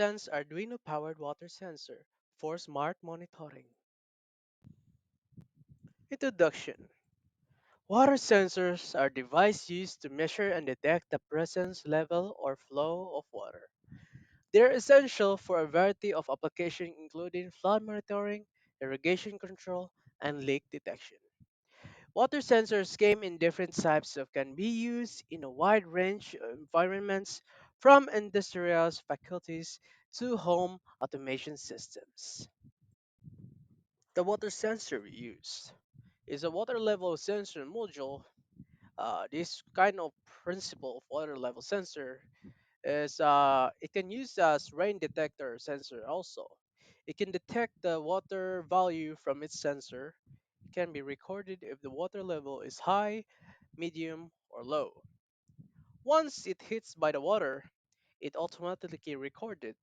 Sense Arduino-powered water sensor for smart monitoring. Introduction. Water sensors are devices used to measure and detect the presence, level, or flow of water. They are essential for a variety of applications including flood monitoring, irrigation control, and leak detection. Water sensors came in different types of can be used in a wide range of environments from industrial faculties to home automation systems. The water sensor we use is a water level sensor module. This kind of principle of water level sensor is it can use as rain detector sensor also. It can detect the water value from its sensor. It can be recorded if the water level is high, medium, or low. Once it hits by the water, it automatically recorded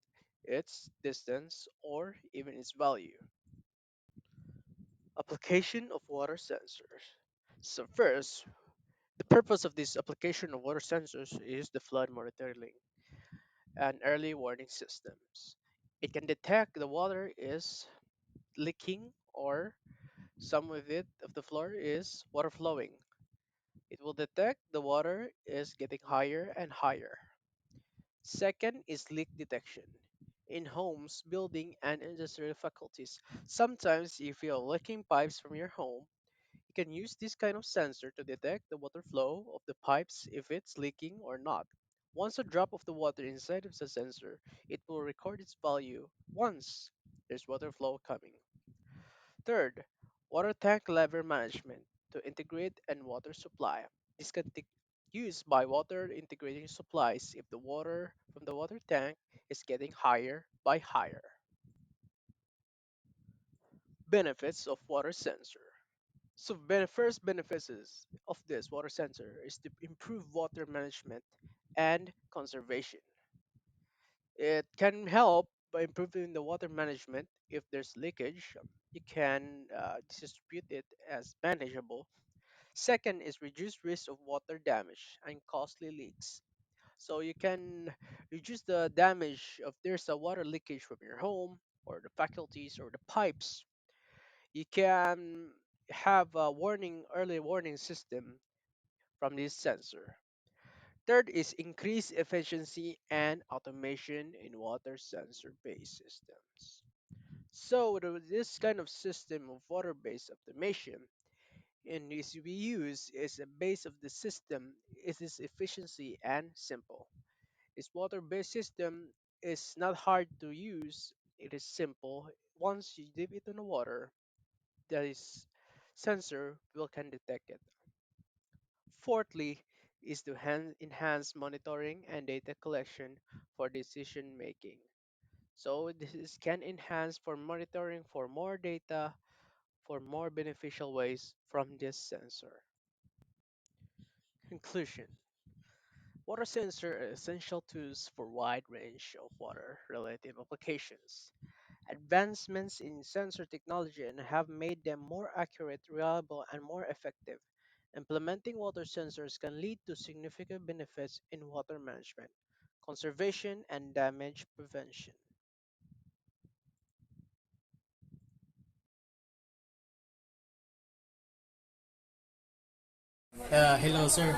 its distance or even its value. Application of water sensors. So first, the purpose of this application of water sensors is the flood monitoring and early warning systems. It can detect the water is leaking or some of it of the floor is water flowing. It will detect the water is getting higher and higher. Second is leak detection. In homes, building, and industrial facilities, sometimes if you are leaking pipes from your home, you can use this kind of sensor to detect the water flow of the pipes if it's leaking or not. Once a drop of the water inside of the sensor, it will record its value once there's water flow coming. Third, water tank level management to integrate and water supply. This can be used by water integrating supplies if the water from the water tank is getting higher by higher. Benefits of water sensor. So first benefits of this water sensor is to improve water management and conservation. It can help by improving the water management. If there's leakage, you can distribute it as manageable. Second is reduce risk of water damage and costly leaks. So you can reduce the damage if there's a water leakage from your home or the faculties or the pipes. You can have a early warning system from this sensor. Third is increase efficiency and automation in water sensor based systems. So this kind of system of water based automation in this we use is a base of the system is its efficiency and simple. This water based system is not hard to use. It is simple. Once you dip it in the water, this sensor will can detect it. Fourthly, is to enhance monitoring and data collection for decision making. So can enhance for monitoring for more data for more beneficial ways from this sensor. Conclusion. Water sensors are essential tools for wide range of water related applications. Advancements in sensor technology and have made them more accurate, reliable, and more effective. Implementing water sensors can lead to significant benefits in water management, conservation, and damage prevention. Hello sir,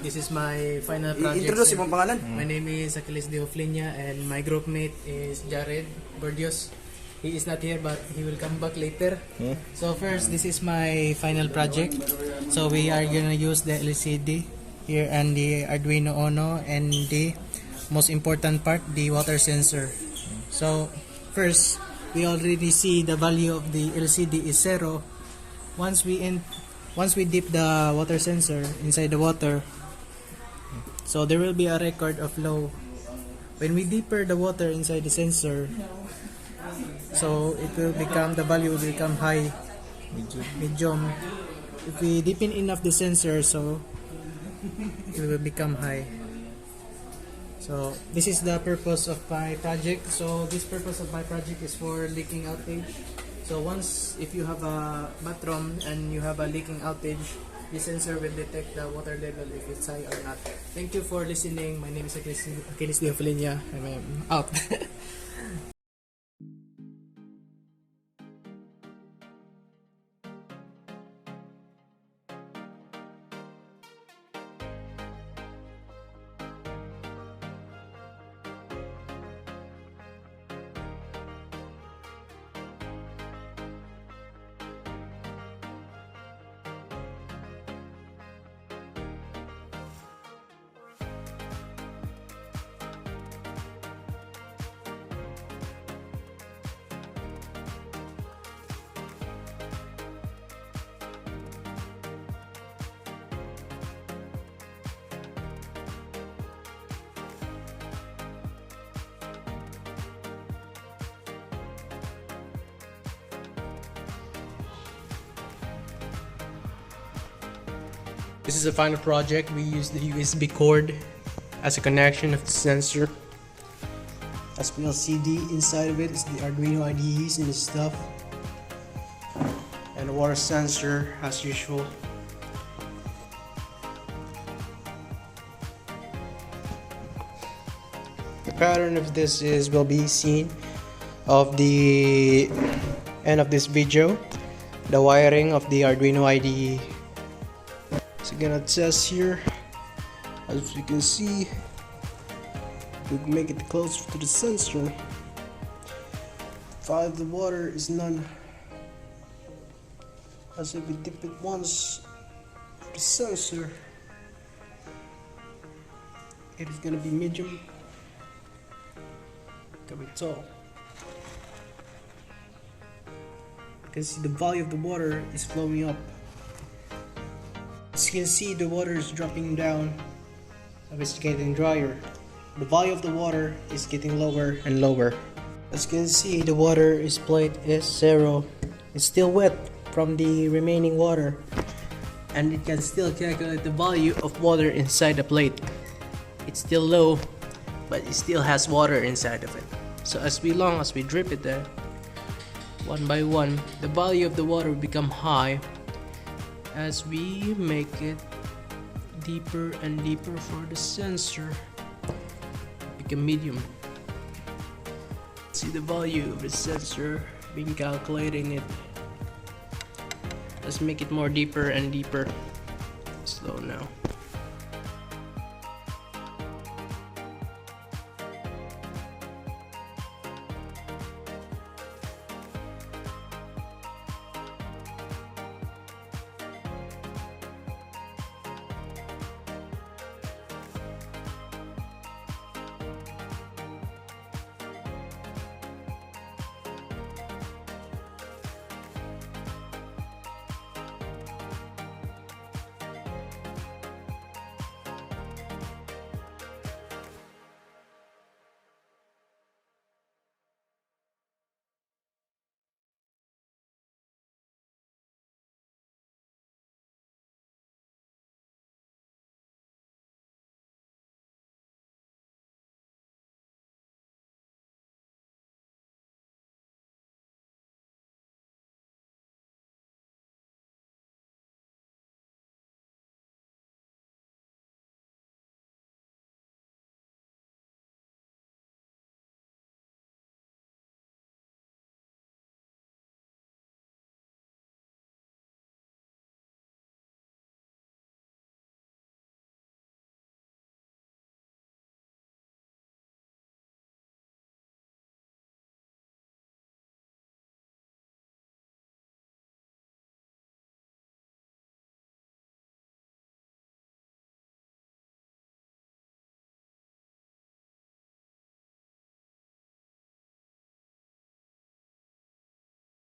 this is my final project I-introduce sir. imong pangalan. My name is Achilles Deoflinia and my group mate is Jared Bordios. He is not here but he will come back later. So first, this is my final project. So we are gonna use the LCD here and the Arduino Uno and the most important part, the water sensor. So first, we already see the value of the LCD is 0. Once we in once we dip the water sensor inside the water, so there will be a record of low. When we deeper the water inside the sensor, so it will become the value will become high, medium. If we deepen enough the sensor, so it will become high. So this is the purpose of my project. So this purpose of my project is for leaking outage. So once if you have a bathroom and you have a leaking outage, This sensor will detect the water level if it's high or not. Thank you for listening. My name is Achilles Diofilinia and I'm out. This is the final project. We use the USB cord as a connection of the sensor. As LCD inside of it is the Arduino IDEs and the stuff, and the water sensor as usual. The pattern of this will be seen of the end of this video. The wiring of the Arduino IDE. So gonna test here. As you can see, we can make it closer to the sensor. If the water is none, as if we dip it once to the sensor, it is gonna be medium, gonna be tall. You can see the volume of the water is flowing up. As you can see, the water is dropping down. It's getting drier. The volume of the water is getting lower and lower. As you can see, the water plate is 0. It's still wet from the remaining water, and it can still calculate the value of water inside the plate. It's still low, but it still has water inside of it. So as long as we drip it there, one by one, the value of the water will become high as we make it deeper and deeper for the sensor, become medium. See the value of the sensor being calculating it. Let's make it more deeper and deeper. Slow now.